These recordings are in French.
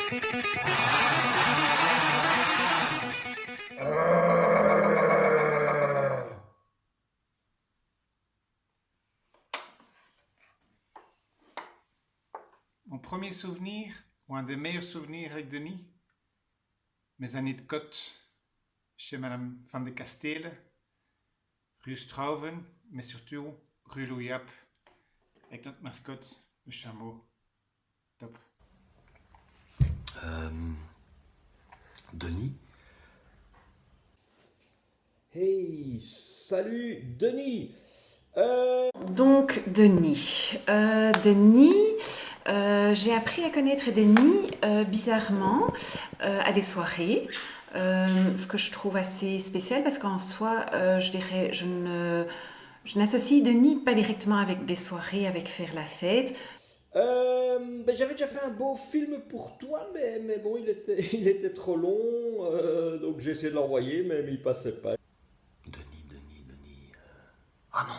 Mon premier souvenir, ou un des meilleurs souvenirs avec Denis, mes années de côte chez Madame Van de Castelen, rue Strauven, mais surtout rue Louis-App, avec notre mascotte, le chameau. Top. Denis? Hey, salut Denis. Donc Denis, j'ai appris à connaître Denis bizarrement à des soirées, ce que je trouve assez spécial parce qu'en soi, je dirais, je n'associe Denis pas directement avec des soirées, avec faire la fête. J'avais déjà fait un beau film pour toi, mais bon, il était trop long, donc j'ai essayé de l'envoyer, mais il passait pas. Denis. Ah non.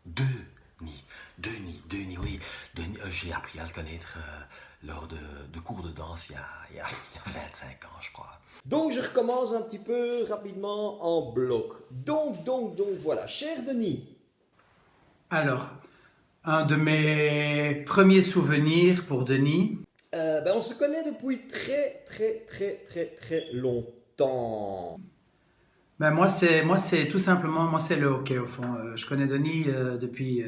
Denis, oui. Denis, j'ai appris à le connaître lors de cours de danse il y a 25 ans, je crois. Donc je recommence un petit peu rapidement en bloc. Donc voilà, cher Denis. Alors, un de mes premiers souvenirs pour Denis. On se connaît depuis très longtemps. Moi c'est tout simplement, moi c'est le hockey au fond. Je connais Denis depuis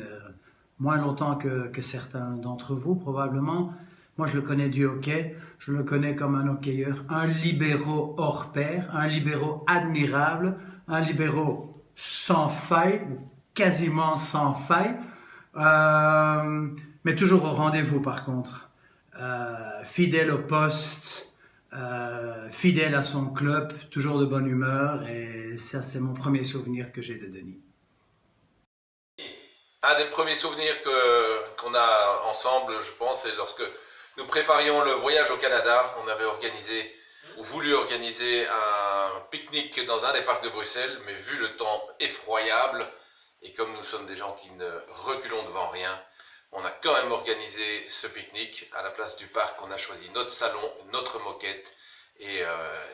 moins longtemps que certains d'entre vous probablement. Moi je le connais du hockey, je le connais comme un hockeyeur, un libéro hors pair, un libéro admirable, un libéro sans faille, ou quasiment sans faille, mais toujours au rendez-vous par contre. Fidèle au poste, fidèle à son club, toujours de bonne humeur, et ça c'est mon premier souvenir que j'ai de Denis. Un des premiers souvenirs qu'on a ensemble, je pense, c'est lorsque nous préparions le voyage au Canada. On avait organisé ou voulu organiser un pique-nique dans un des parcs de Bruxelles, mais vu le temps effroyable, et comme nous sommes des gens qui ne reculons devant rien, on a quand même organisé ce pique-nique. À la place du parc, on a choisi notre salon, notre moquette. Et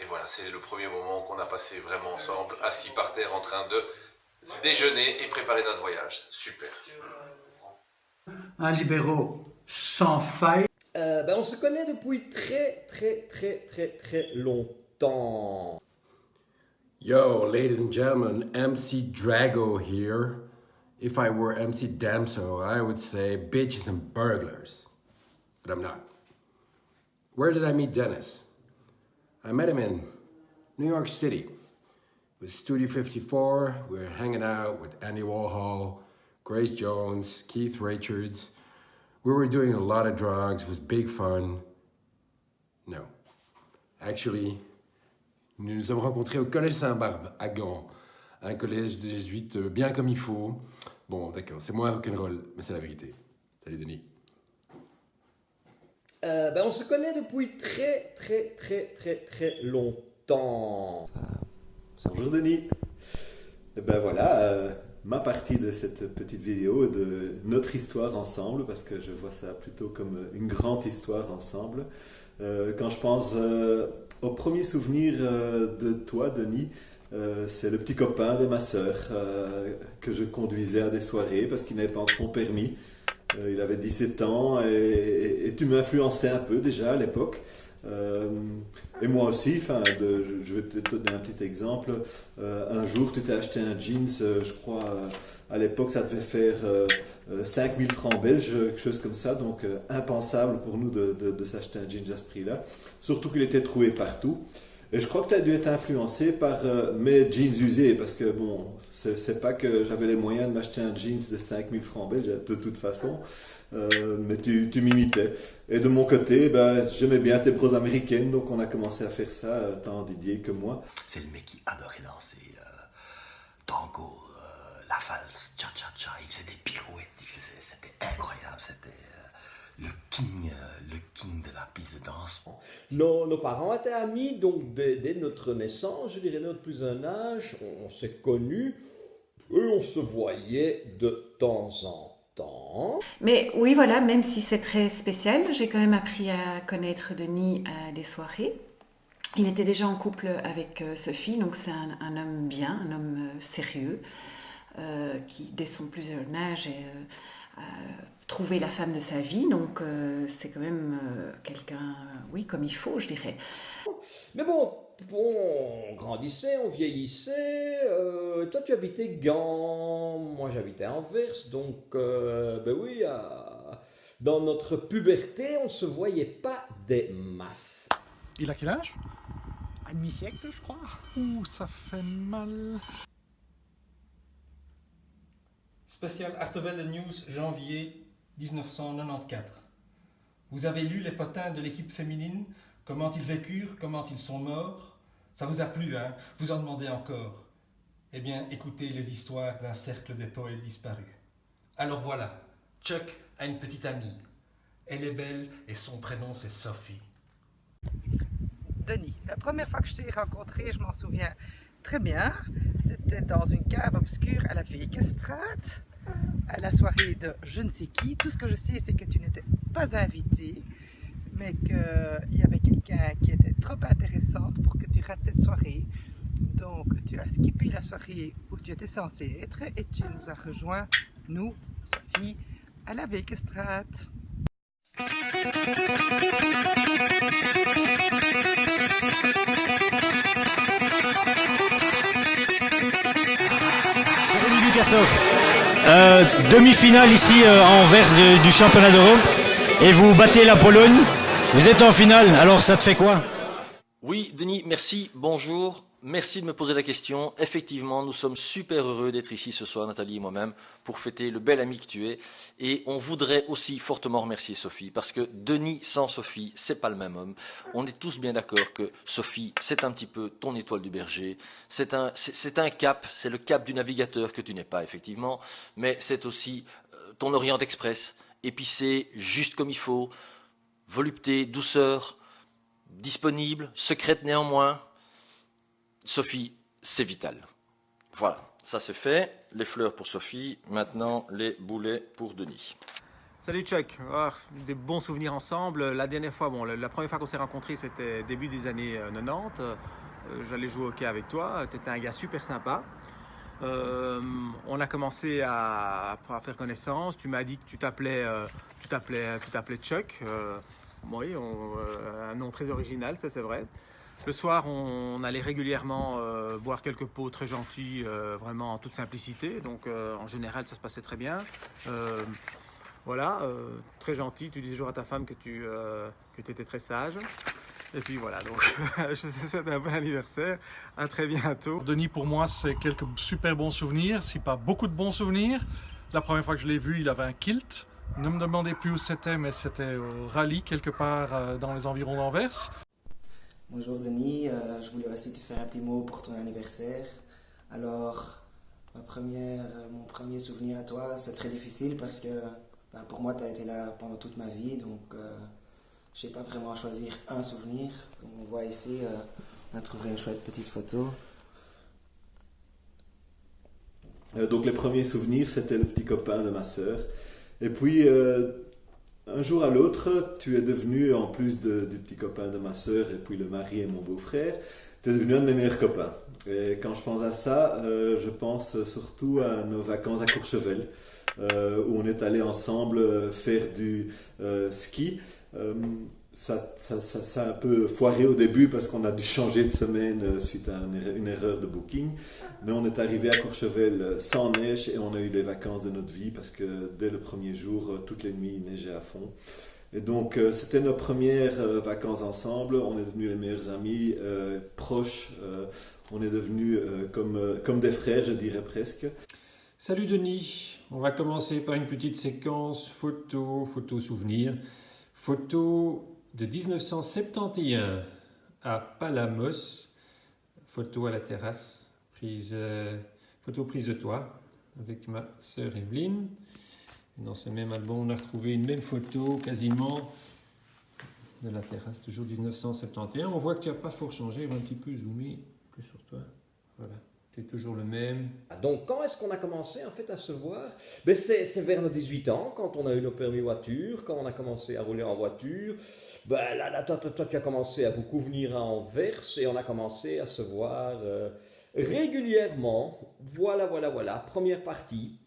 voilà, c'est le premier moment qu'on a passé vraiment ensemble, assis par terre en train de déjeuner et préparer notre voyage. Super. Un libéro sans faille. On se connaît depuis très longtemps. Yo, ladies and gentlemen, MC Drago here. If I were MC Damso, I would say bitches and burglars. But I'm not. Where did I meet Dennis? I met him in New York City. It was Studio 54. We were hanging out with Andy Warhol, Grace Jones, Keith Richards. We were doing a lot of drugs. It was big fun. No. Actually, nous nous sommes rencontrés au Collège Saint-Barbe, à Gand. Un collège de jésuites bien comme il faut. Bon, d'accord, c'est moins rock'n'roll, mais c'est la vérité. Salut Denis. On se connaît depuis très longtemps. Bonjour Denis. Et voilà, ma partie de cette petite vidéo de notre histoire ensemble, parce que je vois ça plutôt comme une grande histoire ensemble. Quand je pense au premier souvenir de toi, Denis, c'est le petit copain de ma sœur que je conduisais à des soirées parce qu'il n'avait pas encore son permis. Il avait 17 ans et tu m'influençais un peu déjà à l'époque. Et moi aussi, je vais te donner un petit exemple. Un jour, tu t'es acheté un jeans, je crois, à l'époque, ça devait faire 5000 francs belges, quelque chose comme ça. Donc, impensable pour nous de s'acheter un jeans à ce prix-là. Surtout qu'il était trouvé partout. Et je crois que tu as dû être influencé par mes jeans usés, parce que bon, c'est pas que j'avais les moyens de m'acheter un jeans de 5000 francs belges de toute façon, mais tu m'imitais. Et de mon côté, j'aimais bien tes pros américaines, donc on a commencé à faire ça, tant Didier que moi. C'est le mec qui adorait danser tango, la valse, cha-cha-cha, il faisait des pirouettes, c'était incroyable, c'était le king de la piste de danse. Nos parents étaient amis, donc dès notre naissance, je dirais notre plus jeune âge, on s'est connus et on se voyait de temps en temps. Mais oui, voilà, même si c'est très spécial, j'ai quand même appris à connaître Denis à des soirées. Il était déjà en couple avec Sophie, donc c'est un homme bien, un homme sérieux, qui, dès son plus jeune âge, a trouvé la femme de sa vie. Donc c'est quand même quelqu'un, oui, comme il faut, je dirais. Mais bon, on grandissait, on vieillissait. Toi, tu habitais Gand, moi j'habitais à Anvers. Donc, ben oui, dans notre puberté, on ne se voyait pas des masses. Il a quel âge? Un demi-siècle, je crois. Ouh, ça fait mal. Spécial Artevelde News, janvier 1994. Vous avez lu les potins de l'équipe féminine, comment ils vécurent, comment ils sont morts. Ça vous a plu, hein? Vous en demandez encore. Eh bien, écoutez les histoires d'un cercle des poètes disparus. Alors voilà, Chuck a une petite amie. Elle est belle et son prénom c'est Sophie. Denis, la première fois que je t'ai rencontré, je m'en souviens très bien. C'était dans une cave obscure à la Wekestraat, à la soirée de je ne sais qui. Tout ce que je sais, c'est que tu n'étais pas invité, mais qu'il y avait quelqu'un qui était trop intéressante pour que tu rates cette soirée. Donc, tu as skippé la soirée où tu étais censé être et tu nous as rejoints, nous, Sophie, à la Wekestraat. Jérémy Lukassov, demi-finale ici à Anvers du championnat d'Europe et vous battez la Pologne, vous êtes en finale, alors ça te fait quoi? Oui, Denis, merci, bonjour. Merci de me poser la question. Effectivement, nous sommes super heureux d'être ici ce soir, Nathalie et moi-même, pour fêter le bel ami que tu es. Et on voudrait aussi fortement remercier Sophie, parce que Denis sans Sophie, c'est pas le même homme. On est tous bien d'accord que Sophie, c'est un petit peu ton étoile du berger. C'est un cap, c'est le cap du navigateur que tu n'es pas, effectivement. Mais c'est aussi ton Orient Express, épicé, juste comme il faut, volupté, douceur, disponible, secrète néanmoins. Sophie, c'est vital. Voilà, ça c'est fait. Les fleurs pour Sophie, maintenant les boulets pour Denis. Salut Chuck, des bons souvenirs ensemble. La dernière fois, la première fois qu'on s'est rencontrés, c'était début des années 90. J'allais jouer au hockey avec toi, tu étais un gars super sympa. On a commencé à faire connaissance. Tu m'as dit que tu t'appelais Chuck. Oui, un nom très original, ça c'est vrai. Le soir, on allait régulièrement boire quelques pots très gentils, vraiment en toute simplicité. Donc, en général, ça se passait très bien. Voilà, très gentil. Tu disais toujours à ta femme que tu étais très sage. Et puis voilà, donc je te souhaite un bon anniversaire. À très bientôt. Denis, pour moi, c'est quelques super bons souvenirs, si pas beaucoup de bons souvenirs. La première fois que je l'ai vu, il avait un kilt. Ne me demandez plus où c'était, mais c'était au rallye, quelque part dans les environs d'Anvers. Bonjour Denis, je voulais aussi te faire un petit mot pour ton anniversaire. Alors, mon premier souvenir à toi, c'est très difficile parce que pour moi, tu as été là pendant toute ma vie. Donc, je ne sais pas vraiment choisir un souvenir. Comme on voit ici, on a trouvé une chouette petite photo. Donc, les premiers souvenirs, c'était le petit copain de ma sœur. Et puis, un jour à l'autre, tu es devenu, en plus du petit copain de ma sœur et puis le mari et mon beau-frère, tu es devenu un de mes meilleurs copains. Et quand je pense à ça, je pense surtout à nos vacances à Courchevel, où on est allé ensemble faire du ski. Ça a un peu foiré au début parce qu'on a dû changer de semaine suite à une erreur de booking. Mais on est arrivé à Courchevel sans neige et on a eu les vacances de notre vie parce que dès le premier jour, toutes les nuits, il neigeait à fond. Et donc, c'était nos premières vacances ensemble. On est devenus les meilleurs amis, proches. On est devenus comme des frères, je dirais presque. Salut Denis, on va commencer par une petite séquence photo souvenir. Photo de 1971 à Palamos, photo à la terrasse, photo prise de toi avec ma sœur Evelyne. Dans ce même album, on a retrouvé une même photo quasiment de la terrasse, toujours 1971. On voit que tu n'as pas fort changé, on va un petit peu zoomer plus sur toi. Voilà. Tu es toujours le même. Donc, quand est-ce qu'on a commencé en fait à se voir? Ben, c'est vers nos 18 ans, quand on a eu nos permis voiture, quand on a commencé à rouler en voiture. Ben, là, toi, tu as commencé à beaucoup venir à Anvers et on a commencé à se voir régulièrement. Voilà. Première partie.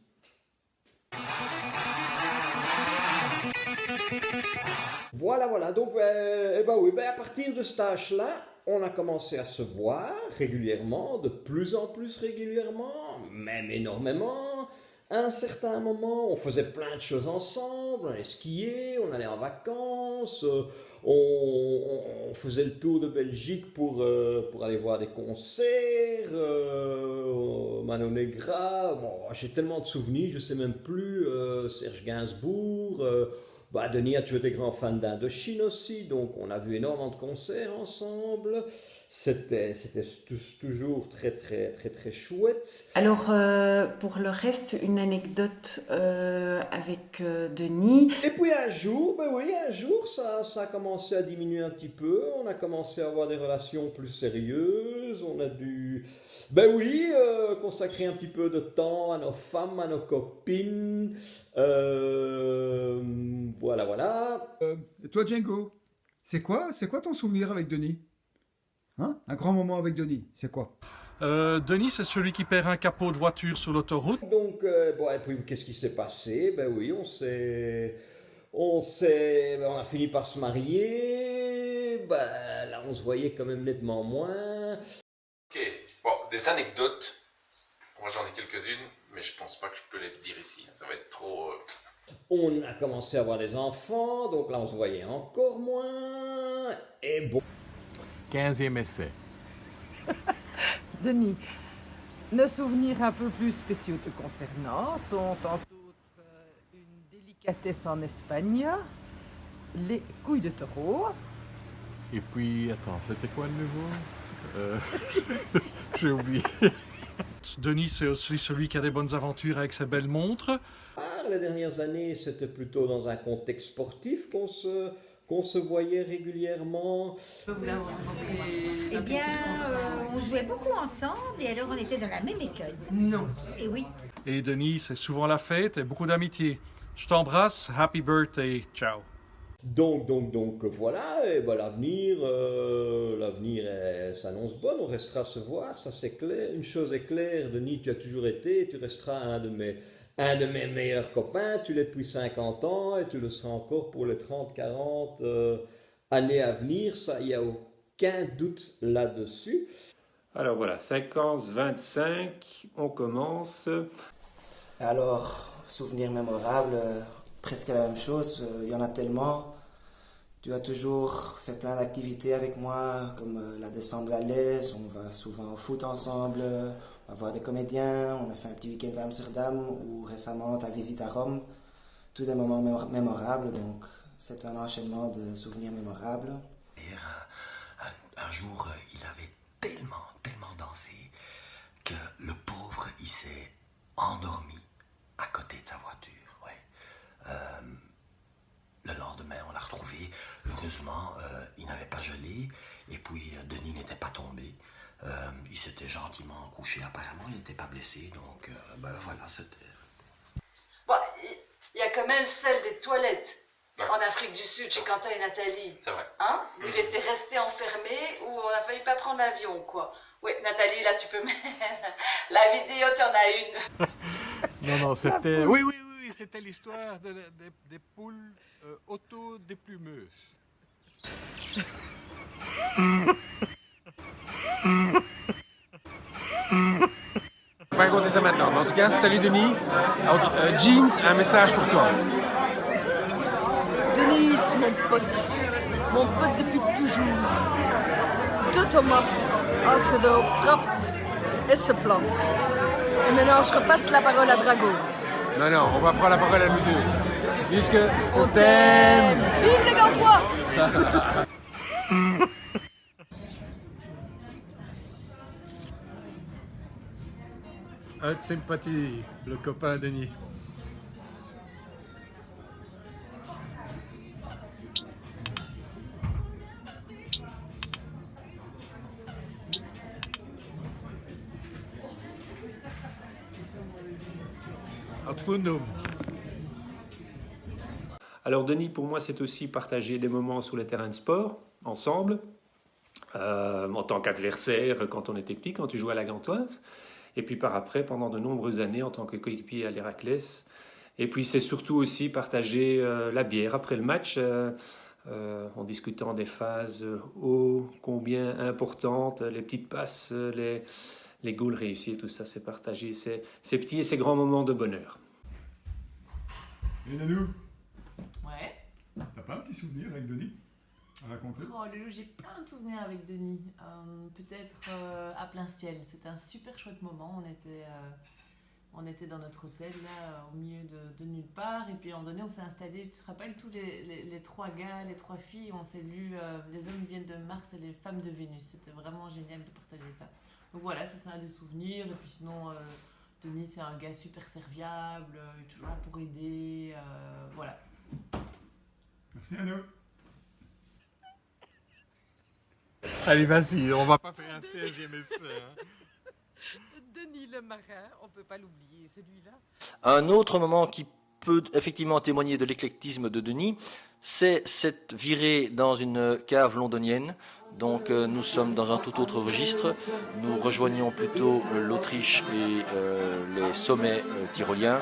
Voilà. Donc, à partir de cet âge-là, on a commencé à se voir régulièrement, de plus en plus régulièrement, même énormément. À un certain moment, on faisait plein de choses ensemble, on allait skier, on allait en vacances, on faisait le tour de Belgique pour aller voir des concerts, Mano Negra. Bon, j'ai tellement de souvenirs, je ne sais même plus, Serge Gainsbourg. Denis a toujours été grand fan d'Indochine aussi, donc on a vu énormément de concerts ensemble. C'était toujours très chouette. Alors, pour le reste, une anecdote avec Denis. Et puis un jour, ça a commencé à diminuer un petit peu. On a commencé à avoir des relations plus sérieuses. On a dû, consacrer un petit peu de temps à nos femmes, à nos copines. Voilà. Et toi, Django, c'est quoi ton souvenir avec Denis? Hein? Un grand moment avec Denis, c'est quoi? Denis, c'est celui qui perd un capot de voiture sur l'autoroute. Donc, et puis qu'est-ce qui s'est passé? On a fini par se marier. Là, on se voyait quand même nettement moins. Ok, bon, des anecdotes. Moi, j'en ai quelques-unes, mais je pense pas que je peux les dire ici. Ça va être trop... On a commencé à avoir des enfants, donc là, on se voyait encore moins. Et bon... 15e essai. Denis, nos souvenirs un peu plus spéciaux te concernant sont entre autres une délicatesse en Espagne, les couilles de taureau. Et puis, attends, c'était quoi de nouveau? J'ai oublié. Denis, c'est aussi celui qui a des bonnes aventures avec ses belles montres. Les dernières années, c'était plutôt dans un contexte sportif qu'on se voyait régulièrement. Vous l'avez rencontré? Eh bien, on jouait beaucoup ensemble et alors on était dans la même école. Non. Et oui. Et Denis, c'est souvent la fête et beaucoup d'amitié. Je t'embrasse, happy birthday, ciao. Donc voilà, et l'avenir s'annonce bonne, on restera à se voir, ça c'est clair. Une chose est claire, Denis, tu as toujours été, tu resteras un de mes meilleurs copains, tu l'es depuis 50 ans et tu le seras encore pour les 30-40 années à venir, ça, il n'y a aucun doute là-dessus. Alors voilà, séquence 25, on commence. Alors, souvenir mémorable, presque la même chose, il y en a tellement. Tu as toujours fait plein d'activités avec moi, comme la descente de la Lez, on va souvent au foot ensemble, on va voir des comédiens, on a fait un petit week-end à Amsterdam ou récemment ta visite à Rome. Tous des moments mémorables, donc c'est un enchaînement de souvenirs mémorables. Un jour, il avait tellement dansé que le pauvre, il s'est endormi à côté de sa voiture. Ouais. Le lendemain, on l'a retrouvé. Heureusement, il n'avait pas gelé. Et puis, Denis n'était pas tombé. Il s'était gentiment couché. Apparemment, il n'était pas blessé. Donc, voilà, c'était... Bon, il y a quand même celle des toilettes. Ouais. En Afrique du Sud, chez Quentin et Nathalie. C'est vrai. Hein? Il était resté enfermé ou on a failli pas prendre l'avion, quoi. Oui, Nathalie, là, tu peux mettre la vidéo, tu en as une. Non, c'était... Oui, c'était l'histoire des poules auto-déplumeuses. On va raconter ça maintenant, mais en tout cas, salut Denis. Alors, Jeans, un message pour toi. Denis, mon pote depuis toujours. 2 tomates, als je erop trapt, is ze plat. Et maintenant, je repasse la parole à Drago. Non, on va prendre la parole à nous deux. Puisque on t'aime. Vive les Gantois. Haute sympathie, le copain Denis. Fundum. Alors Denis, pour moi, c'est aussi partager des moments sur les terrains de sport, ensemble, en tant qu'adversaire quand on était petit, quand tu jouais à la Gantoise, et puis par après, pendant de nombreuses années, en tant que coéquipier à l'Héraclès. Et puis c'est surtout aussi partager la bière après le match, en discutant des phases ô combien importantes, les petites passes, les goals réussis, tout ça, c'est partager ces petits et ces grands moments de bonheur. Et Nanou, Ouais. t'as pas un petit souvenir avec Denis à raconter? Oh Loulou, j'ai plein de souvenirs avec Denis. Peut-être à plein ciel. C'était un super chouette moment. On était dans notre hôtel là, au milieu de nulle part. Et puis à un moment donné, on s'est installé. Tu te rappelles tous les trois gars, les trois filles. On s'est lu les hommes viennent de Mars et les femmes de Vénus. C'était vraiment génial de partager ça. Donc voilà, ça c'est un des souvenirs. Et puis sinon, Denis c'est un gars super serviable. Il est toujours là pour aider. Voilà. Merci Nanou. Allez, vas-y, on va pas faire un 16e essai. Hein. Denis le marin, on peut pas l'oublier, celui-là. Un autre moment qui peut effectivement témoigner de l'éclectisme de Denis, c'est cette virée dans une cave londonienne. Donc nous sommes dans un tout autre registre. Nous rejoignons plutôt l'Autriche et les sommets tyroliens.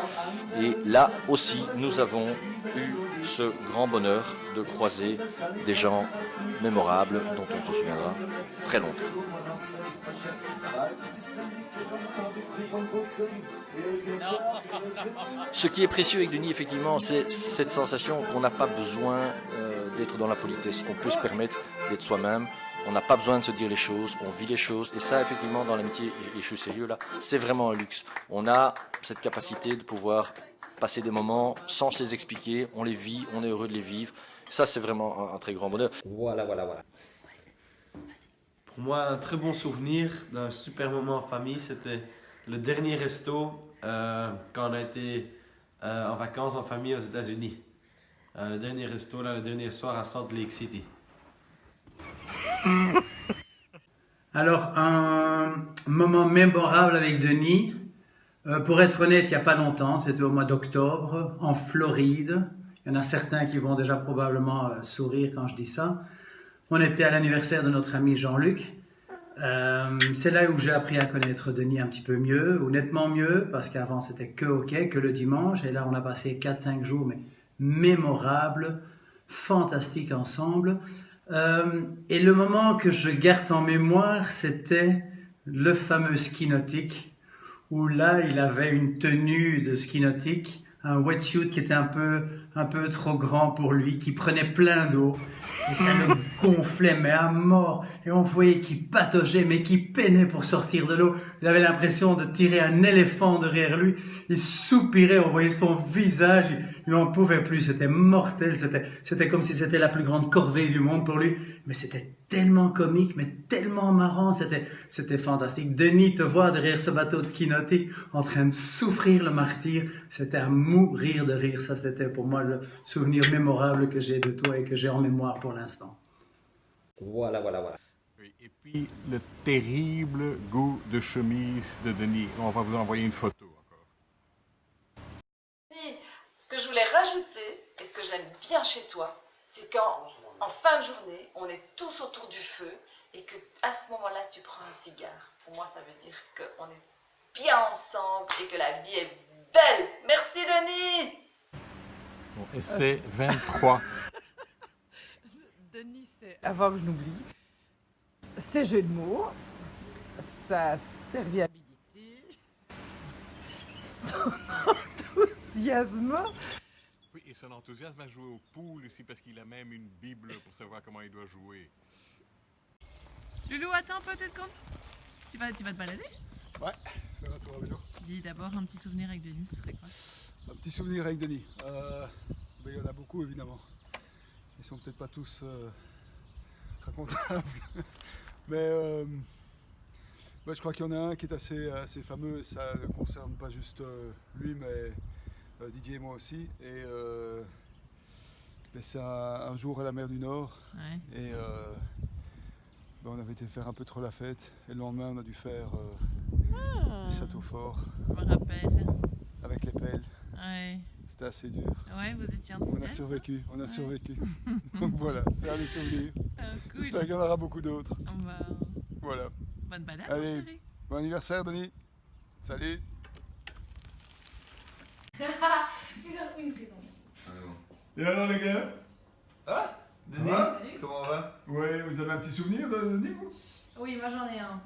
Et là aussi, nous avons eu ce grand bonheur de croiser des gens mémorables dont on se souviendra très longtemps. Ce qui est précieux avec Denis, effectivement, c'est cette sensation qu'on n'a pas besoin d'être dans la politesse, qu'on peut se permettre d'être soi-même, on n'a pas besoin de se dire les choses, on vit les choses, et ça, effectivement, dans l'amitié, et je suis sérieux là, c'est vraiment un luxe. On a cette capacité de pouvoir passer des moments sans se les expliquer, on les vit, on est heureux de les vivre, ça c'est vraiment un très grand bonheur. Voilà. Pour moi, un très bon souvenir d'un super moment en famille, c'était le dernier resto quand on a été en vacances en famille aux États-Unis. Le dernier resto, là, le dernier soir à Salt Lake City. Alors, un moment mémorable avec Denis, pour être honnête, il n'y a pas longtemps, c'était au mois d'octobre, en Floride. Il y en a certains qui vont déjà probablement sourire quand je dis ça. On était à l'anniversaire de notre ami Jean-Luc. C'est là où j'ai appris à connaître Denis un petit peu mieux, ou nettement mieux, parce qu'avant c'était que hockey, que le dimanche, et là on a passé 4-5 jours, mais mémorables, fantastiques ensemble. Et le moment que je garde en mémoire, c'était le fameux ski nautique, où là il avait une tenue de ski nautique, un wetsuit qui était un peu trop grand pour lui, qui prenait plein d'eau, et ça le gonflait, mais à mort, et on voyait qu'il pataugeait, mais qu'il peinait pour sortir de l'eau. Il avait l'impression de tirer un éléphant derrière lui, il soupirait, on voyait son visage, il n'en pouvait plus, c'était mortel, c'était comme si c'était la plus grande corvée du monde pour lui, mais c'était tellement comique, mais tellement marrant, c'était fantastique. Denis, te voir derrière ce bateau de ski nautique, en train de souffrir le martyre, c'était à mourir de rire. Ça, c'était pour moi le souvenir mémorable que j'ai de toi et que j'ai en mémoire pour l'instant. Voilà. Oui, et puis le terrible goût de chemise de Denis. On va vous envoyer une photo encore. Ce que je voulais rajouter, et ce que j'aime bien chez toi, c'est quand, en fin de journée, on est tous autour du feu et que à ce moment-là, tu prends un cigare. Pour moi, ça veut dire qu'on est bien ensemble et que la vie est belle. Merci, Denis. Bon, essai 23. Denis, c'est, avant que je n'oublie, ses jeux de mots, sa serviabilité, son enthousiasme. Oui, et son enthousiasme à jouer au pool aussi, parce qu'il a même une bible pour savoir comment il doit jouer. Loulou, attends un peu, 2 secondes. Tu vas te balader? Ouais, faire un tour à vélo. Dis d'abord un petit souvenir avec Denis, ce serait quoi? Un petit souvenir avec Denis. Il y en a beaucoup évidemment. Ils sont peut-être pas tous racontables. Mais je crois qu'il y en a un qui est assez fameux. Ça ne concerne pas juste lui, mais Didier et moi aussi. Et c'est un jour à la mer du Nord. Ouais. Et on avait été faire un peu trop la fête. Et le lendemain, on a dû faire du château fort. Je me rappelle. Avec les pelles. Ouais. Ouais. C'était assez dur. Ouais, vous étiez On a enthousiaste. survécu, on a survécu. Donc voilà, c'est un des souvenirs. Cool. J'espère qu'il y en aura beaucoup d'autres. Bah, Voilà. bonne balade, mon Allez, chéri. bon anniversaire, Denis. Salut. Une prison. Et alors les gars? Ah, Denis, comment on va? Ouais, vous avez un petit souvenir de Denis, vous? Oui, moi j'en ai un.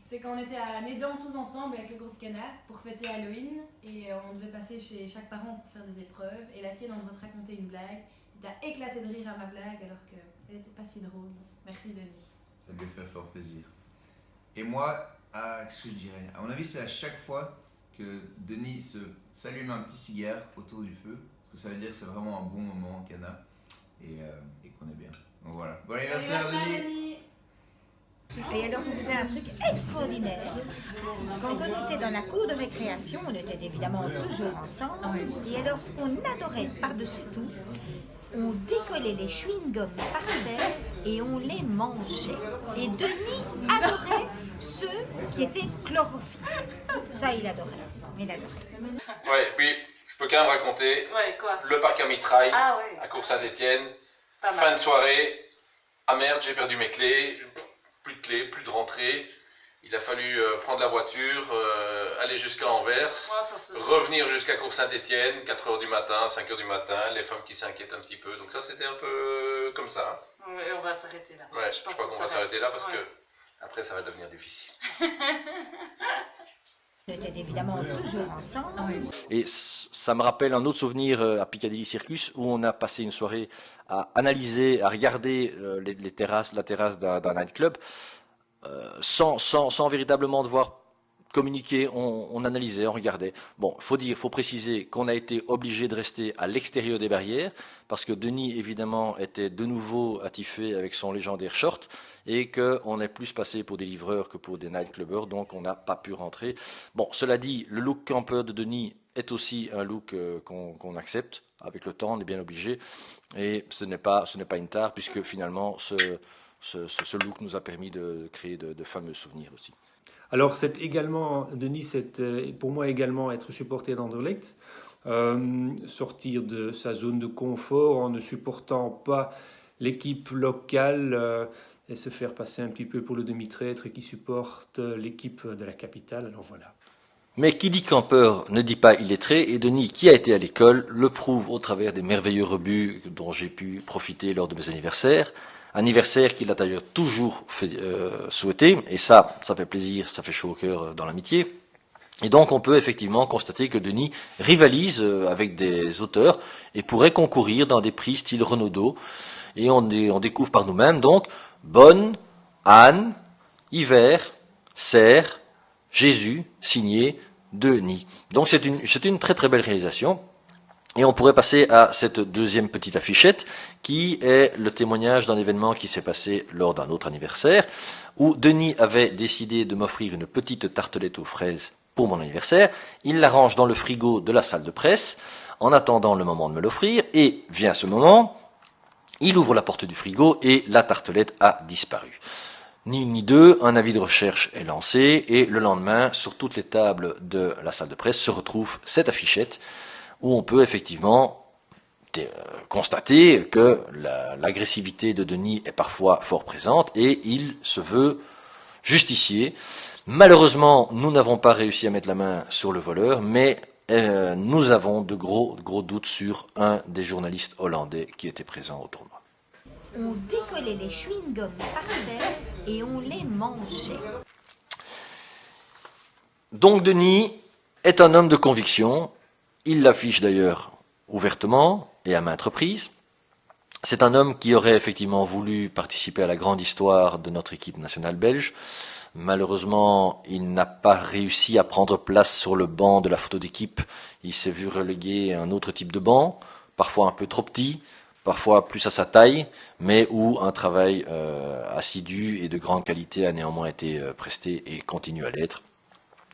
C'est quand on était à Nédan tous ensemble avec le groupe Cana pour fêter Halloween et on devait passer chez chaque parent pour faire des épreuves et la tienne on devait te raconter une blague. T'as éclaté de rire à ma blague alors qu'elle n'était pas si drôle. Merci Denis. Ça me fait fort plaisir. Et moi, qu'est-ce que je dirais? À mon avis, c'est à chaque fois que Denis s'allume un petit cigare autour du feu, parce que ça veut dire que c'est vraiment un bon moment au Cana et qu'on est bien. Donc voilà. Bon anniversaire, Denis! Et alors, on faisait un truc extraordinaire. Quand on était dans la cour de récréation, on était évidemment toujours ensemble. Et alors, ce qu'on adorait par-dessus tout, on décollait les chewing-gums par terre et on les mangeait. Et Denis adorait ceux qui étaient chlorophylles. Ça, il adorait. Il adorait. Ouais, et puis je peux quand même raconter Ouais, quoi? le parc à mitraille Ah ouais. à Cour-Saint-Étienne. Pas mal. Fin de soirée. Ah merde, j'ai perdu mes clés. Plus de clés, plus de rentrée. Il a fallu prendre la voiture, aller jusqu'à Anvers, revenir jusqu'à Cour-Saint-Étienne, 4h du matin, 5h du matin, les femmes qui s'inquiètent un petit peu. Donc ça, c'était un peu comme ça. Ouais, on va s'arrêter là. Ouais, je crois qu'on va s'arrêter là parce que après, ça va devenir difficile. On était évidemment toujours ensemble. Et ça me rappelle un autre souvenir à Piccadilly Circus où on a passé une soirée à analyser, à regarder la terrasse d'un nightclub sans véritablement devoir communiquer, on analysait, on regardait. Bon, faut préciser qu'on a été obligé de rester à l'extérieur des barrières parce que Denis, évidemment, était de nouveau attifé avec son légendaire short et qu'on est plus passé pour des livreurs que pour des nightclubbers, donc on n'a pas pu rentrer. Bon, cela dit, le look camper de Denis est aussi un look qu'on accepte. Avec le temps, on est bien obligé. Et ce n'est pas une tare puisque finalement, ce look nous a permis de créer de fameux souvenirs aussi. Alors, c'est également, Denis, c'est pour moi également être supporter d'Anderlecht, sortir de sa zone de confort en ne supportant pas l'équipe locale et se faire passer un petit peu pour le demi-traître qui supporte l'équipe de la capitale. Alors voilà. Mais qui dit campeur ne dit pas illettré, et Denis, qui a été à l'école, le prouve au travers des merveilleux rebuts dont j'ai pu profiter lors de mes anniversaires. Anniversaire qu'il a d'ailleurs toujours fait, souhaité, et ça fait plaisir, ça fait chaud au cœur dans l'amitié. Et donc on peut effectivement constater que Denis rivalise avec des auteurs et pourrait concourir dans des prix style Renaudot. Et on découvre par nous-mêmes donc Bonne, Anne, Hiver, Serre, Jésus, signé Denis. Donc c'est une très très belle réalisation. Et on pourrait passer à cette deuxième petite affichette qui est le témoignage d'un événement qui s'est passé lors d'un autre anniversaire où Denis avait décidé de m'offrir une petite tartelette aux fraises pour mon anniversaire. Il la range dans le frigo de la salle de presse en attendant le moment de me l'offrir et vient ce moment, il ouvre la porte du frigo et la tartelette a disparu. Ni une ni deux, un avis de recherche est lancé et le lendemain, sur toutes les tables de la salle de presse se retrouve cette affichette où on peut effectivement constater que l'agressivité de Denis est parfois fort présente et il se veut justicier. Malheureusement, nous n'avons pas réussi à mettre la main sur le voleur, mais nous avons de gros doutes sur un des journalistes hollandais qui était présent au tournoi. On décollait les chewing-gums par terre et on les mangeait. Donc Denis est un homme de conviction. Il l'affiche d'ailleurs ouvertement et à maintes reprises. C'est un homme qui aurait effectivement voulu participer à la grande histoire de notre équipe nationale belge. Malheureusement, il n'a pas réussi à prendre place sur le banc de la photo d'équipe. Il s'est vu relégué à un autre type de banc, parfois un peu trop petit, parfois plus à sa taille, mais où un travail assidu et de grande qualité a néanmoins été presté et continue à l'être.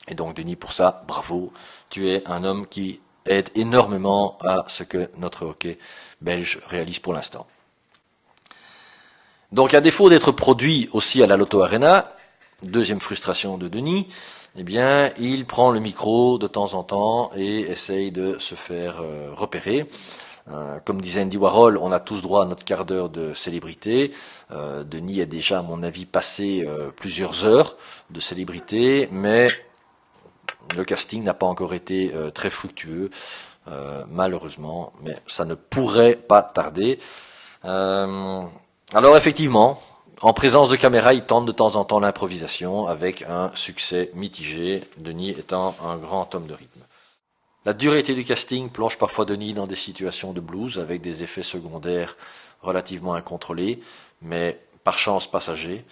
Et donc Denis, pour ça, bravo, tu es un homme qui aide énormément à ce que notre hockey belge réalise pour l'instant. Donc à défaut d'être produit aussi à la Lotto Arena, Deuxième frustration de Denis, eh bien, il prend le micro de temps en temps et essaye de se faire repérer. Comme disait Andy Warhol, on a tous droit à notre quart d'heure de célébrité. Denis a déjà, à mon avis, passé plusieurs heures de célébrité, mais le casting n'a pas encore été très fructueux, malheureusement, mais ça ne pourrait pas tarder. Alors effectivement, en présence de caméra, il tente de temps en temps l'improvisation avec un succès mitigé, Denis étant un grand homme de rythme. La dureté du casting plonge parfois Denis dans des situations de blues avec des effets secondaires relativement incontrôlés, mais par chance passagers.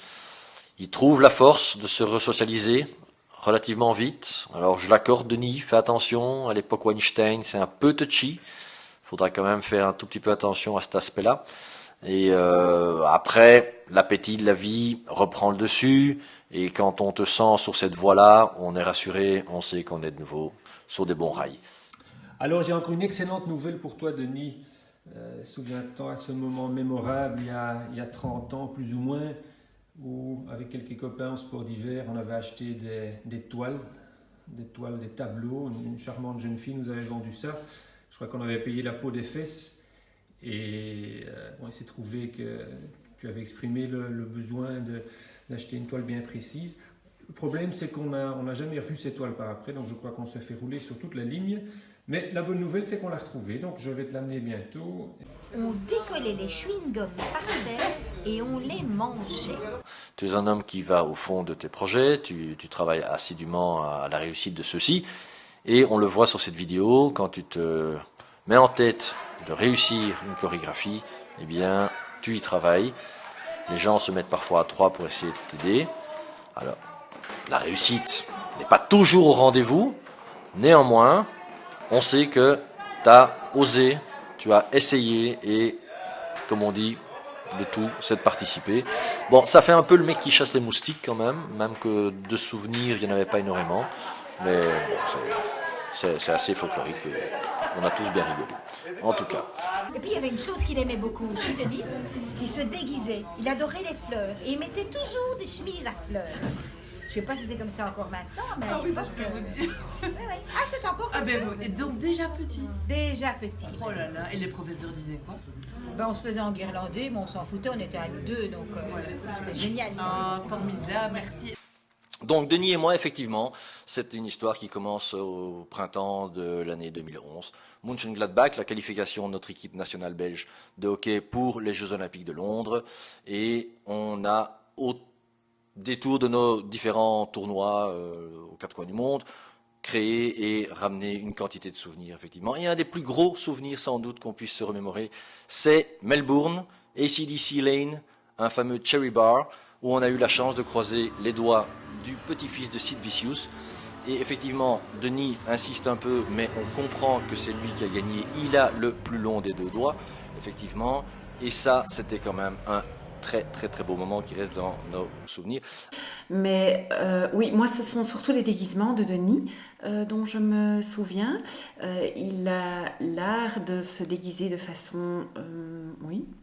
Il trouve la force de se resocialiser relativement vite. Alors je l'accorde, Denis, fais attention, à l'époque Weinstein c'est un peu touchy, il faudra quand même faire un tout petit peu attention à cet aspect-là. Et après, l'appétit de la vie reprend le dessus, et quand on te sent sur cette voie-là, on est rassuré, on sait qu'on est de nouveau sur des bons rails. Alors j'ai encore une excellente nouvelle pour toi, Denis. Souviens-toi à ce moment mémorable, il y a 30 ans plus ou moins, où avec quelques copains au sport d'hiver, on avait acheté des toiles, des tableaux. Une charmante jeune fille nous avait vendu ça. Je crois qu'on avait payé la peau des fesses. Et il s'est trouvé que tu avais exprimé le besoin d'acheter une toile bien précise. Le problème, c'est qu'on n'a jamais revu ces toiles par après, donc je crois qu'on se fait rouler sur toute la ligne. Mais la bonne nouvelle, c'est qu'on l'a retrouvée, donc je vais te l'amener bientôt. On décollait les chewing-gums par terre et on les mangeait. Tu es un homme qui va au fond de tes projets, tu travailles assidûment à la réussite de ceux-ci, et on le voit sur cette vidéo, quand tu te mets en tête de réussir une chorégraphie, eh bien, tu y travailles. Les gens se mettent parfois à trois pour essayer de t'aider. Alors, la réussite n'est pas toujours au rendez-vous. Néanmoins, on sait que tu as osé, tu as essayé et, comme on dit, le tout, c'est de participer. Bon, ça fait un peu le mec qui chasse les moustiques quand même que de souvenirs, il n'y en avait pas énormément. Mais bon, c'est assez folklorique. On a tous bien rigolé, en tout cas. Et puis il y avait une chose qu'il aimait beaucoup aussi, Denis, il se déguisait, il adorait les fleurs et il mettait toujours des chemises à fleurs. Je sais pas si c'est comme ça encore maintenant, mais oui, ça je peux vous dire. Oui. Ah, c'est encore comme ça. Et donc déjà petit. Déjà petit. Oh là là, et les professeurs disaient quoi? On se faisait enguirlander, mais on s'en foutait, on était à nous deux, donc c'était génial. Ah, formidable, merci. Donc Denis et moi, effectivement, c'est une histoire qui commence au printemps de l'année 2011. Mönchengladbach, la qualification de notre équipe nationale belge de hockey pour les Jeux Olympiques de Londres. Et on a, au détour de nos différents tournois aux quatre coins du monde, créé et ramené une quantité de souvenirs, effectivement. Et un des plus gros souvenirs, sans doute, qu'on puisse se remémorer, c'est Melbourne, AC/DC Lane, un fameux Cherry Bar, où on a eu la chance de croiser les doigts du petit-fils de Sid Vicious. Et effectivement, Denis insiste un peu, mais on comprend que c'est lui qui a gagné. Il a le plus long des deux doigts, effectivement. Et ça, c'était quand même un très très très beau moment qui reste dans nos souvenirs. Mais oui, moi ce sont surtout les déguisements de Denis dont je me souviens. Il a l'art de se déguiser de façon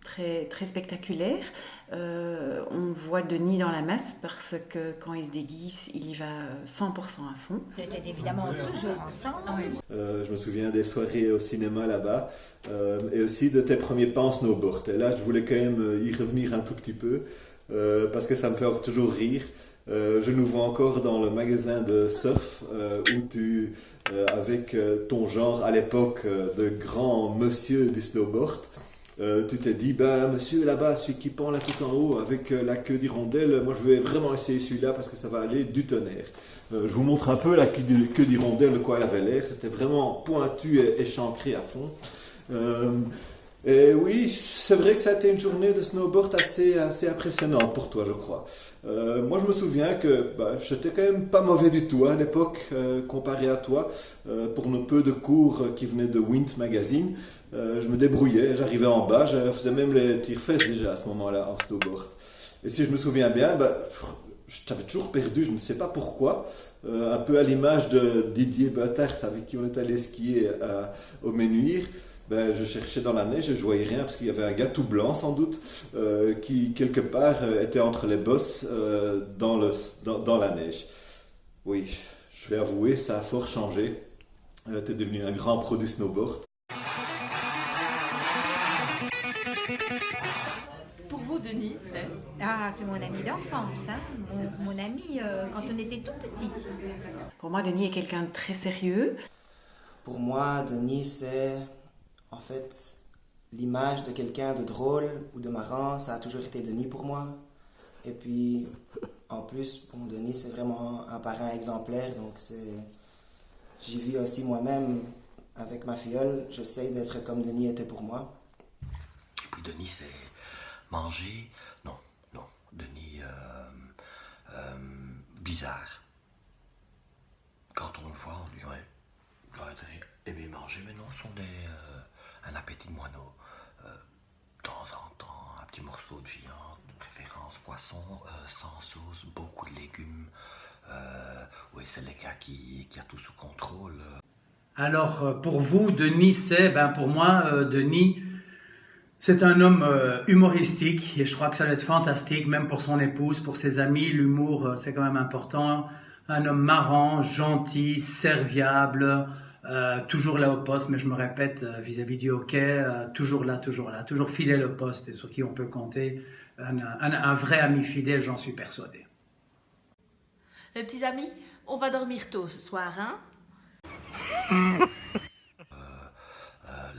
très, très spectaculaire. On voit Denis dans la masse parce que quand il se déguise, il y va 100% à fond. On était évidemment toujours ensemble. Je me souviens des soirées au cinéma là-bas et aussi de tes premiers pas en snowboard. Et là, je voulais quand même y revenir un tout petit peu parce que ça me fait toujours rire. Je nous vois encore dans le magasin de surf où tu, avec ton genre à l'époque de grand monsieur du snowboard, tu t'es dit, monsieur là-bas, celui qui pend là tout en haut avec la queue d'hirondelle, moi je vais vraiment essayer celui-là parce que ça va aller du tonnerre. Je vous montre un peu la queue d'hirondelle, de quoi elle avait l'air. C'était vraiment pointu et échancré à fond. Et oui, c'est vrai que ça a été une journée de snowboard assez impressionnante pour toi, je crois. Moi, je me souviens que j'étais quand même pas mauvais du tout à l'époque, comparé à toi. Pour nos peu de cours qui venaient de Wind Magazine, je me débrouillais, j'arrivais en bas, je faisais même les tire-fesses déjà à ce moment-là en snowboard. Et si je me souviens bien, je t'avais toujours perdu, je ne sais pas pourquoi. Un peu à l'image de Didier Buttert avec qui on est allé skier au Menuire. Ben, je cherchais dans la neige et je voyais rien parce qu'il y avait un gars tout blanc sans doute qui quelque part était entre les bosses dans la neige. Oui, je vais avouer, ça a fort changé. T'es devenu un grand pro du snowboard. Pour vous, Denis, c'est... Ah, c'est mon ami d'enfance, hein. Mon ami quand on était tout petit. Pour moi, Denis est quelqu'un de très sérieux. Pour moi, Denis, c'est en fait l'image de quelqu'un de drôle ou de marrant. Ça a toujours été Denis pour moi. Et puis, en plus, bon, Denis, c'est vraiment un parrain exemplaire. Donc, j'y vis aussi moi-même avec ma filleule. J'essaie d'être comme Denis était pour moi. Et puis, Denis, c'est manger. Non. Denis, bizarre. Quand on le voit, on dit, ouais, il doit aimer manger, mais non, ce sont un appétit de moineau. De temps en temps, un petit morceau de viande, une préférence poisson, sans sauce, beaucoup de légumes. Oui, c'est le gars qui a tout sous contrôle. Alors, pour vous, Denis, pour moi, Denis, c'est un homme humoristique et je crois que ça doit être fantastique, même pour son épouse, pour ses amis. L'humour, c'est quand même important. Un homme marrant, gentil, serviable, toujours là au poste, mais je me répète vis-à-vis du hockey, toujours là, toujours fidèle au poste et sur qui on peut compter. Un vrai ami fidèle, j'en suis persuadé. Les petits amis, on va dormir tôt ce soir, hein?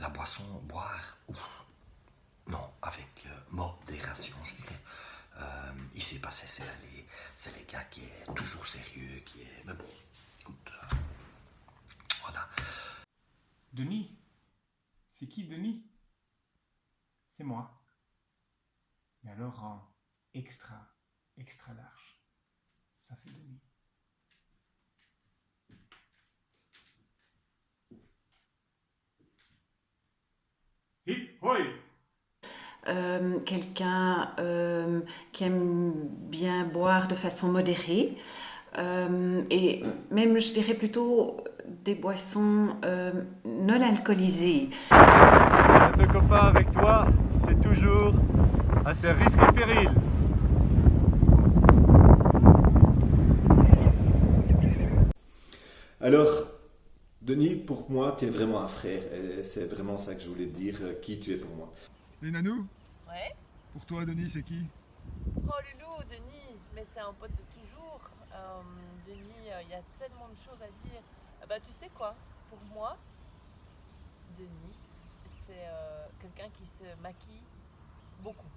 La boisson, boire, non, avec modération, je dirais. Ici, parce que c'est les gars qui est toujours sérieux, qui est... Mais bon, écoute, voilà. Denis? C'est qui Denis? C'est moi. Mais alors en extra large. Ça, c'est Denis. Hip hoi! Quelqu'un qui aime bien boire de façon modérée et même, je dirais plutôt, des boissons non alcoolisées. Être copain avec toi, c'est toujours à ses risques et périls. Alors, Denis, pour moi, tu es vraiment un frère. Et c'est vraiment ça que je voulais te dire, qui tu es pour moi. Et Nanou? Ouais. Pour toi, Denis, c'est qui? Oh Loulou, Denis, mais c'est un pote de toujours. Denis, il y a tellement de choses à dire. Tu sais quoi? Pour moi, Denis, c'est quelqu'un qui se maquille beaucoup.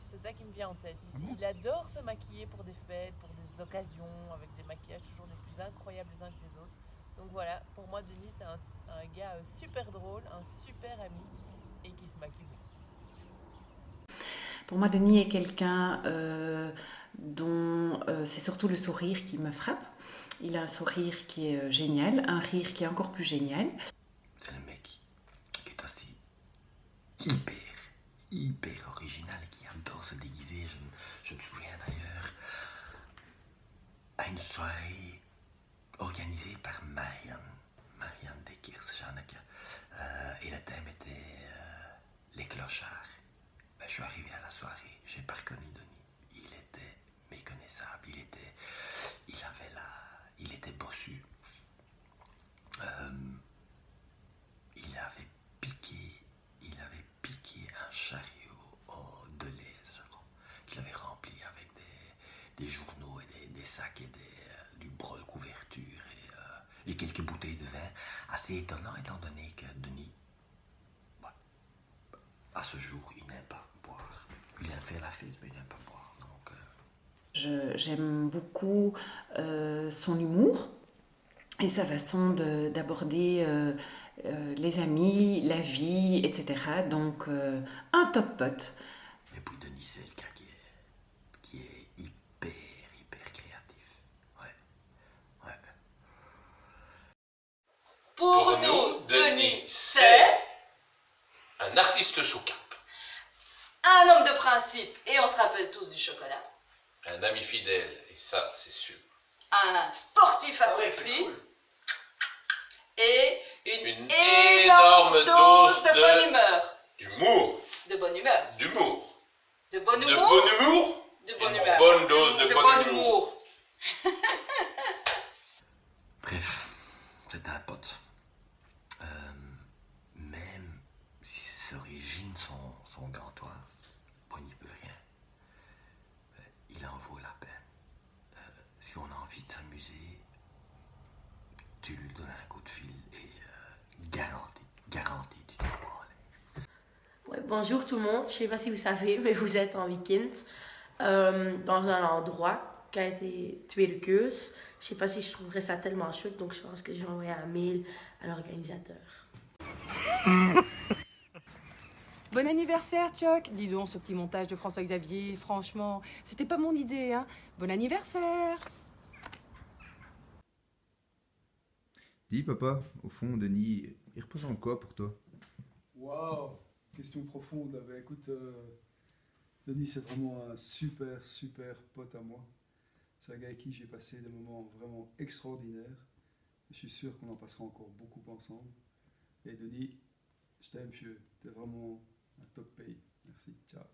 C'est ça qui me vient en tête. Il adore se maquiller pour des fêtes, pour des occasions, avec des maquillages toujours les plus incroyables les uns que les autres. Donc voilà, pour moi, Denis, c'est un gars super drôle, un super ami et qui se maquille beaucoup. Pour moi, Denis est quelqu'un dont c'est surtout le sourire qui me frappe. Il a un sourire qui est génial, un rire qui est encore plus génial. C'est le mec qui est aussi hyper original et qui adore se déguiser. Je me souviens d'ailleurs à une soirée organisée par Marianne Dekers-Janneke. Et le thème était les clochards. Je suis arrivé à la soirée, j'ai pas reconnu Denis. Il était méconnaissable, il était bossu. Il avait piqué un chariot de lait, je crois, qu'il avait rempli avec des journaux et des sacs et du brol couverture et quelques bouteilles de vin. Assez étonnant étant donné que Denis, à ce jour, il n'aime pas boire. Il aime faire la fête, mais il n'aime pas boire. Donc, J'aime beaucoup son humour et sa façon d'aborder les amis, la vie, etc. Donc, un top pote. Et puis Denis, c'est le gars qui est hyper créatif. Ouais. Pour nous, Denis, c'est un artiste sous cap. Un homme de principe, et on se rappelle tous du chocolat. Un ami fidèle, et ça, c'est sûr. Un sportif accompli. et une énorme dose de bonne humeur. D'humour. De bonne humeur. D'humour. De bonne De humeur. bon humour. De bonne Une humeur. bonne dose de bon humour. Bref, c'est un pote. Même si ses origines sont gantoises, on n'y peut rien. Il en vaut la peine. Si on a envie de s'amuser, tu lui donnes un coup de fil et garanti, tu te vois aller. Ouais, bonjour tout le monde, je sais pas si vous savez, mais vous êtes en week-end dans un endroit qui a été tweede keus. Je sais pas si je trouverais ça tellement chouette, donc je pense que je vais envoyer un mail à l'organisateur. Bon anniversaire, Choc. Dis donc, ce petit montage de François-Xavier, franchement, c'était pas mon idée, hein. Bon anniversaire. Dis, papa, au fond, Denis, il représente quoi pour toi? Waouh, question profonde. Bah, écoute, Denis, c'est vraiment un super pote à moi. C'est un gars avec qui j'ai passé des moments vraiment extraordinaires. Je suis sûr qu'on en passera encore beaucoup ensemble. Et Denis, je t'aime, vieux. T'es vraiment un top pays. Merci, ciao.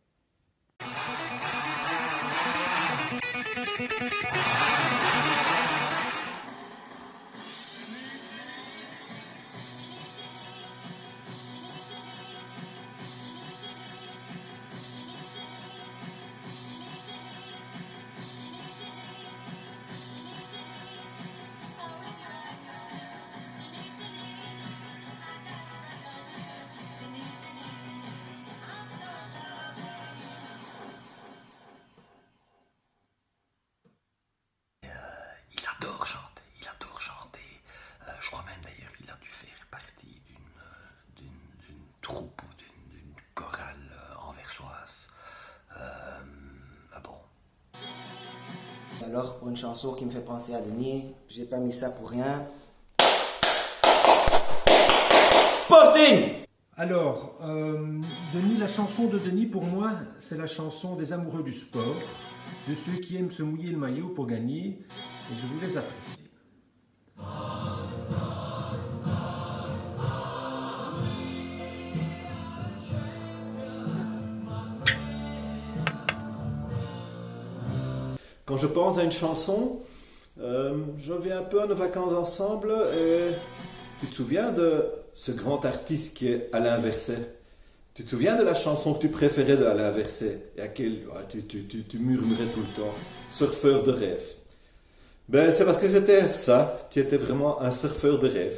Il adore chanter. Je crois même d'ailleurs qu'il a dû faire partie d'une troupe ou d'une chorale anversoise. Bon. Alors, pour une chanson qui me fait penser à Denis, j'ai pas mis ça pour rien. Sporting! Alors, Denis, la chanson de Denis, pour moi, c'est la chanson des amoureux du sport, de ceux qui aiment se mouiller le maillot pour gagner, et je vous les apprécie. Quand je pense à une chanson, je reviens un peu à nos vacances ensemble et tu te souviens de ce grand artiste qui est Alain Verset? Tu te souviens de la chanson que tu préférais de Alain Verset et à laquelle tu murmurais tout le temps? Surfeur de rêve. Ben, c'est parce que c'était ça, tu étais vraiment un surfeur de rêve.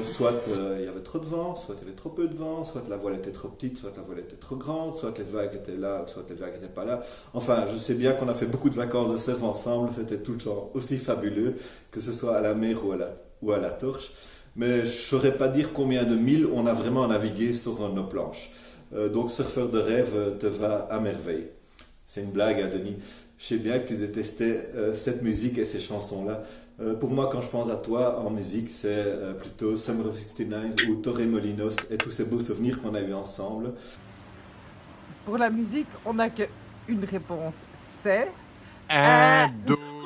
Soit il y avait trop de vent, soit il y avait trop peu de vent, soit la voile était trop petite, soit la voile était trop grande, soit les vagues étaient là, soit les vagues n'étaient pas là. Enfin, je sais bien qu'on a fait beaucoup de vacances de surf ensemble, c'était tout le temps aussi fabuleux, que ce soit à la mer ou à la torche. Mais je ne saurais pas dire combien de milles on a vraiment navigué sur nos planches. Donc, surfeur de rêve te va à merveille. C'est une blague, hein, Denis. Je sais bien que tu détestais cette musique et ces chansons-là. Pour moi, quand je pense à toi en musique, c'est plutôt Summer of 69 ou Torremolinos et tous ces beaux souvenirs qu'on a eus ensemble. Pour la musique, on n'a qu'une réponse, c'est... Indochine.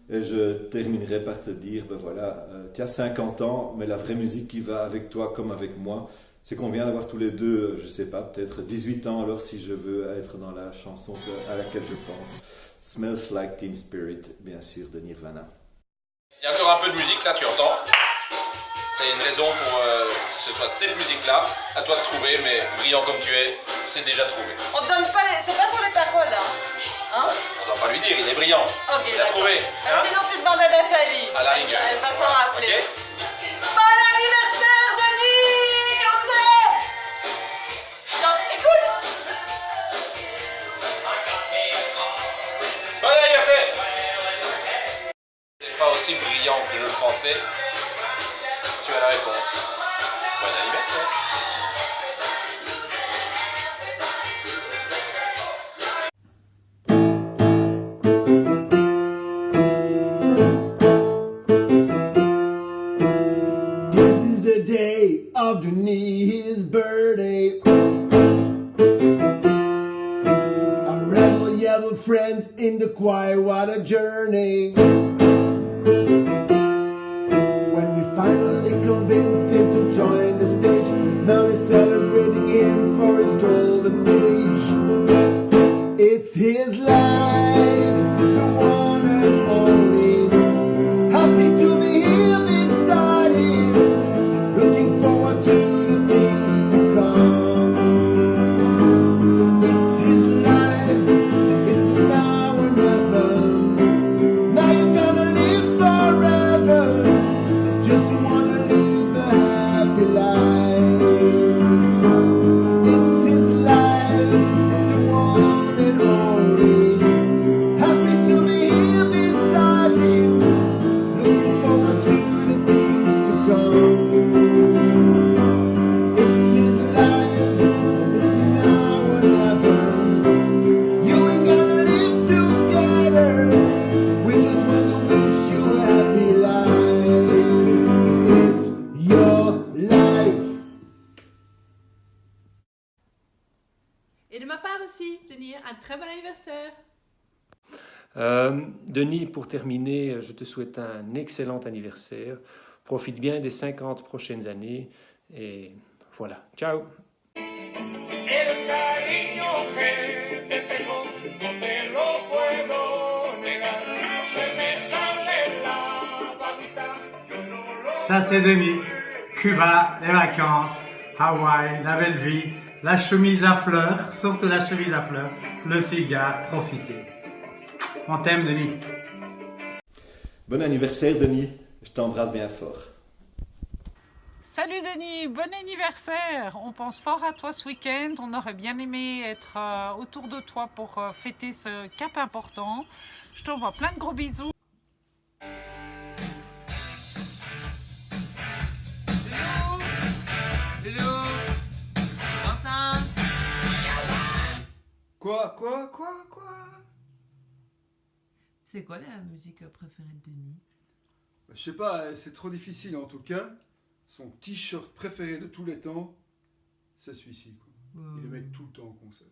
Et je terminerai par te dire, ben voilà, tu as 50 ans, mais la vraie musique qui va avec toi comme avec moi, c'est qu'on vient d'avoir tous les deux, je sais pas, peut-être 18 ans, alors si je veux être dans la chanson à laquelle je pense. Smells Like Teen Spirit, bien sûr, de Nirvana. Il y a encore un peu de musique là, tu entends? C'est une raison pour que ce soit cette musique-là. À toi de trouver, mais brillant comme tu es, c'est déjà trouvé. On te donne pas les... C'est pas pour les paroles, hein? On ne doit pas lui dire, il est brillant. Ok, T'as trouvé, hein? Sinon, tu demandes à Nathalie. À la rigueur. Elle va s'en rappeler. Ok. Bon anniversaire, Denis! On t'aime! Écoute! Bon anniversaire! C'est pas aussi brillant que je le pensais. Tu as la réponse. Bon anniversaire! Of Denis' birthday, a rebel yell little friend in the choir, what a journey. When we finally convinced him to join the stage, now we're celebrating him for his golden age. It's his life, the one and only. Happy to be here beside him, looking forward to the things to come. It's his life, it's now or never. Now you're gonna live forever, just wanna live a happy life. It's his life, the one and only. Happy to be here beside him, looking forward to the things to come. It's his life, it's now or never. You ain't gonna live together, we just want to wish you a happy life. It's your life. Et de ma part aussi, Denis, un très bon anniversaire. Denis, pour terminer, je te souhaite un excellent anniversaire. Profite bien des 50 prochaines années. Et voilà. Ciao. El cariño que te tengo no te lo puedo negar. Se me sale la babita, yo no lo. Ça c'est Denis. Cuba, les vacances, Hawaï, la belle vie, la chemise à fleurs, surtout la chemise à fleurs, le cigare, profitez. On t'aime Denis. Bon anniversaire Denis, je t'embrasse bien fort. Salut Denis, bon anniversaire. On pense fort à toi ce week-end. On aurait bien aimé être autour de toi pour fêter ce cap important. Je t'envoie plein de gros bisous. Quoi C'est quoi la musique préférée de Denis? Je sais pas, c'est trop difficile en tout cas. Son t-shirt préféré de tous les temps, c'est celui-ci, quoi. Il le met tout le temps en concert.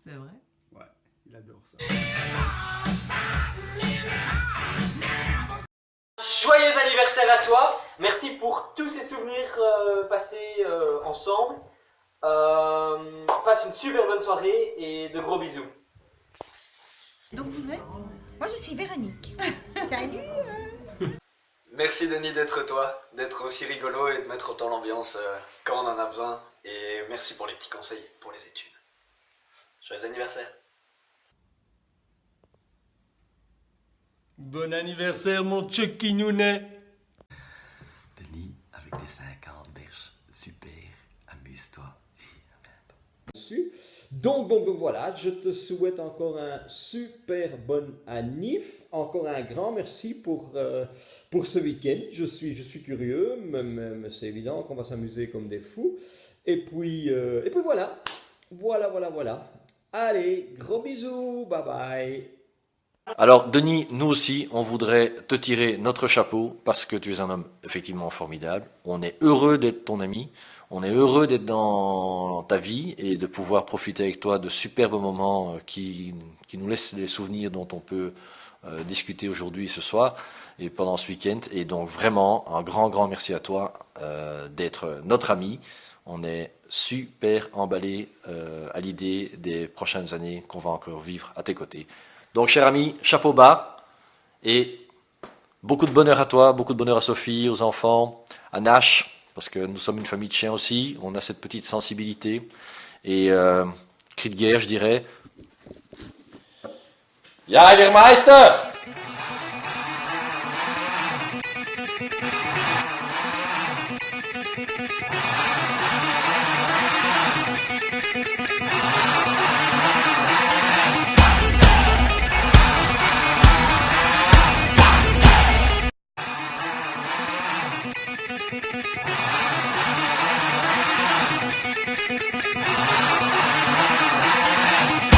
C'est vrai? Ouais, il adore ça. Joyeux anniversaire à toi. Merci pour tous ces souvenirs passés ensemble. Passe une super bonne soirée et de gros bisous. Donc vous êtes? Moi je suis Véronique. Salut. Merci Denis d'être toi, d'être aussi rigolo et de mettre autant l'ambiance quand on en a besoin. Et merci pour les petits conseils pour les études. Joyeux anniversaire. Bon anniversaire mon Chucky Nounet. Denis, avec tes 50 berges, super, amuse-toi. Donc voilà, je te souhaite encore un super bon annif, encore un grand merci pour ce week-end. Je suis curieux, mais c'est évident qu'on va s'amuser comme des fous. Et puis voilà. Allez, gros bisous, bye bye. Alors Denis, nous aussi, on voudrait te tirer notre chapeau parce que tu es un homme effectivement formidable. On est heureux d'être ton ami. On est heureux d'être dans ta vie et de pouvoir profiter avec toi de superbes moments qui nous laissent des souvenirs dont on peut discuter aujourd'hui, ce soir et pendant ce week-end. Et donc vraiment, un grand merci à toi d'être notre ami. On est super emballés à l'idée des prochaines années qu'on va encore vivre à tes côtés. Donc cher ami, chapeau bas et beaucoup de bonheur à toi, beaucoup de bonheur à Sophie, aux enfants, à Nash. Parce que nous sommes une famille de chiens aussi, on a cette petite sensibilité. Et cri de guerre, je dirais. Jagermeister! Thank you.